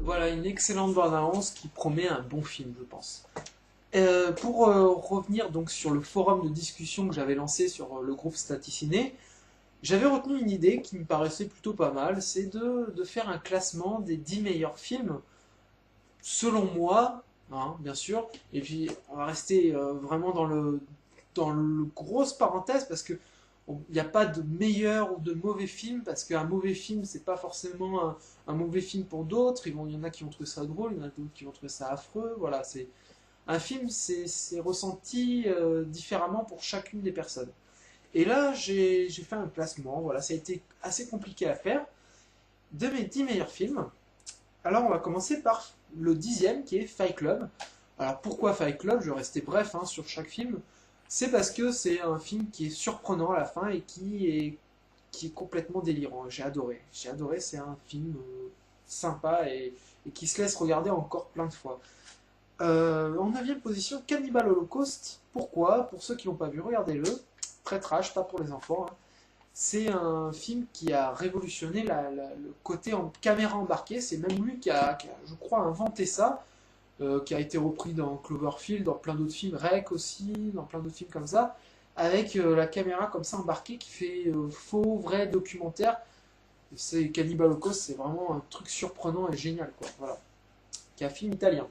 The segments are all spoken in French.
Voilà, une excellente bande-annonce qui promet un bon film, je pense. Pour revenir donc sur le forum de discussion que j'avais lancé sur le groupe Staticiné, j'avais retenu une idée qui me paraissait plutôt pas mal, c'est de faire un classement des 10 meilleurs films, selon moi, hein, bien sûr, et puis on va rester vraiment dans le grosse parenthèse, parce que il n'y a pas de meilleur ou de mauvais film, parce qu'un mauvais film, c'est pas forcément un mauvais film pour d'autres. Il y en a qui vont trouver ça drôle, il y en a d'autres qui vont trouver ça affreux. Voilà, c'est un film, c'est ressenti différemment pour chacune des personnes. Et là, j'ai fait un classement. Voilà, ça a été assez compliqué à faire de mes 10 meilleurs films. Alors, on va commencer par le dixième, qui est Fight Club. Alors, pourquoi Fight Club? Je vais rester bref hein, sur chaque film. C'est parce que c'est un film qui est surprenant à la fin et qui est complètement délirant. J'ai adoré. J'ai adoré, c'est un film sympa et qui se laisse regarder encore plein de fois. En 9 position, Cannibal Holocaust. Pourquoi? Pour ceux qui l'ont pas vu, regardez-le. Très trash, pas pour les enfants, hein. C'est un film qui a révolutionné le côté en caméra embarquée. C'est même lui qui a, je crois, inventé ça, qui a été repris dans Cloverfield, dans plein d'autres films, Rec aussi, dans plein d'autres films comme ça, avec la caméra comme ça embarquée qui fait faux, vrai documentaire. C'est Cannibal Holocaust, c'est vraiment un truc surprenant et génial, quoi. Voilà. Qui est un film italien.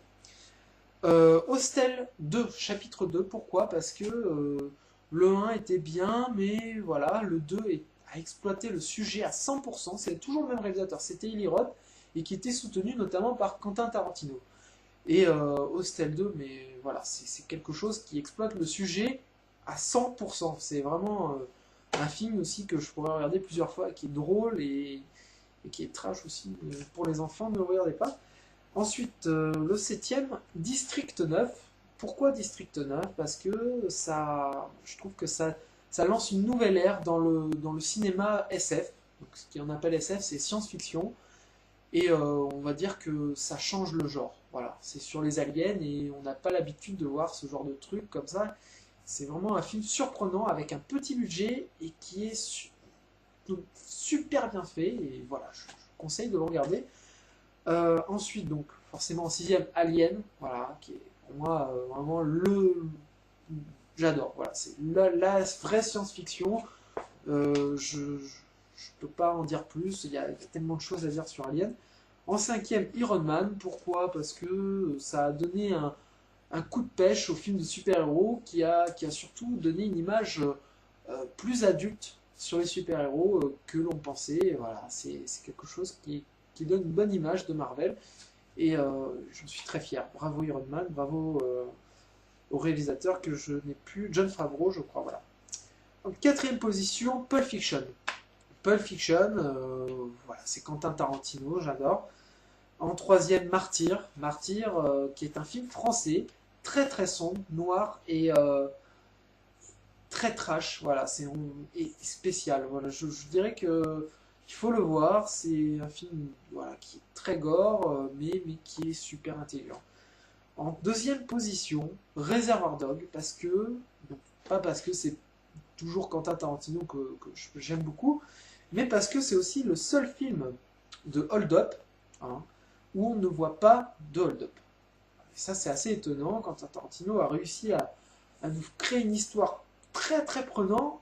Hostel 2, chapitre 2, pourquoi? Parce que le 1 était bien, mais voilà, le 2 a exploité le sujet à 100%, c'est toujours le même réalisateur, c'était Eli Roth, et qui était soutenu notamment par Quentin Tarantino. Et Hostel 2, mais voilà, c'est quelque chose qui exploite le sujet à 100%, c'est vraiment un film aussi que je pourrais regarder plusieurs fois, qui est drôle et qui est trash aussi, pour les enfants, ne le regardez pas. Ensuite, le septième, District 9. Pourquoi District 9? Parce que je trouve que ça lance une nouvelle ère dans le cinéma SF. Donc, ce qu'on appelle SF, c'est science-fiction. Et on va dire que ça change le genre. Voilà, c'est sur les aliens et on n'a pas l'habitude de voir ce genre de truc comme ça. C'est vraiment un film surprenant avec un petit budget et qui est super bien fait. Et voilà, je conseille de le regarder. Ensuite, donc, forcément, en sixième, Alien, voilà, qui est pour moi vraiment J'adore, voilà, c'est la vraie science-fiction. Je peux pas en dire plus, il y a tellement de choses à dire sur Alien. En cinquième, Iron Man, pourquoi? Parce que ça a donné un coup de pêche au film de super-héros qui a surtout donné une image plus adulte sur les super-héros que l'on pensait. Voilà, c'est quelque chose qui donne une bonne image de Marvel. Et j'en suis très fier. Bravo Iron Man, bravo au réalisateur que je n'ai plus, John Favreau, je crois. Voilà. En quatrième position, Pulp Fiction. Pulp Fiction, voilà, c'est Quentin Tarantino, j'adore. En troisième, Martyr. Martyr, qui est un film français, très très sombre, noir et très trash. Voilà, et spécial. Voilà, je dirais que il faut le voir, c'est un film voilà, qui est très gore, mais qui est super intelligent. En deuxième position, Reservoir Dog, pas parce que c'est toujours Quentin Tarantino que j'aime beaucoup, mais parce que c'est aussi le seul film de Hold Up hein, où on ne voit pas de Hold Up. Et ça, c'est assez étonnant. Quentin Tarantino a réussi à nous créer une histoire très très prenante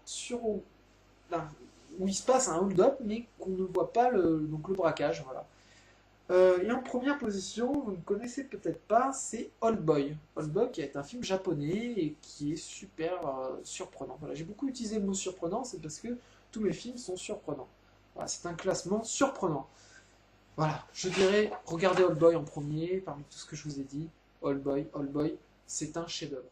où il se passe un hold-up, mais qu'on ne voit pas donc le braquage. Voilà. Et en première position, vous ne connaissez peut-être pas, c'est Old Boy. Old Boy qui est un film japonais et qui est super surprenant. Voilà, j'ai beaucoup utilisé le mot surprenant, c'est parce que tous mes films sont surprenants. Voilà, c'est un classement surprenant. Voilà, je dirais, regardez Old Boy en premier, parmi tout ce que je vous ai dit. Old Boy, c'est un chef-d'œuvre.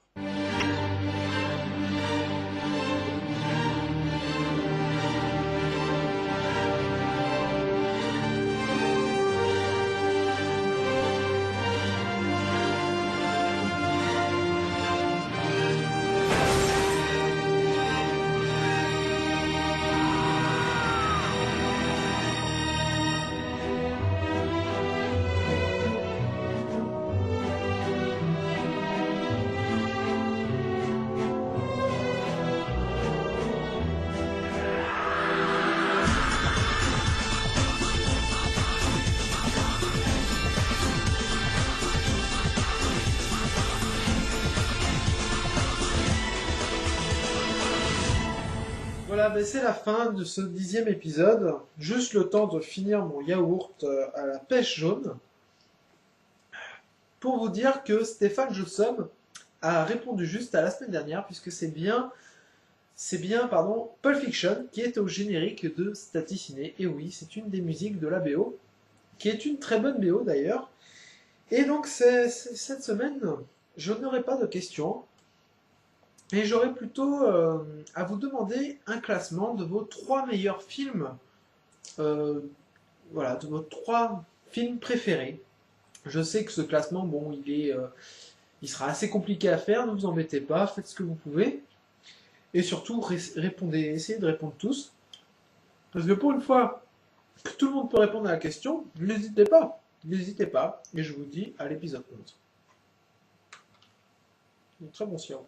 ben, c'est la fin de ce 10e épisode. Juste le temps de finir mon yaourt à la pêche jaune. Pour vous dire que Stéphane Joussom a répondu juste à la semaine dernière, puisque c'est bien, Pulp Fiction qui est au générique de Staticiné. Et oui, c'est une des musiques de la BO, qui est une très bonne BO d'ailleurs. Et donc cette semaine, je n'aurai pas de questions, et j'aurai plutôt à vous demander un classement de vos 3 meilleurs films, euh, voilà, de vos 3 films préférés. Je sais que ce classement, bon, il sera assez compliqué à faire, ne vous embêtez pas, faites ce que vous pouvez. Et surtout, répondez, essayez de répondre tous. Parce que pour une fois que tout le monde peut répondre à la question, n'hésitez pas. N'hésitez pas. Et je vous dis à l'épisode 11. Un très bon sirop.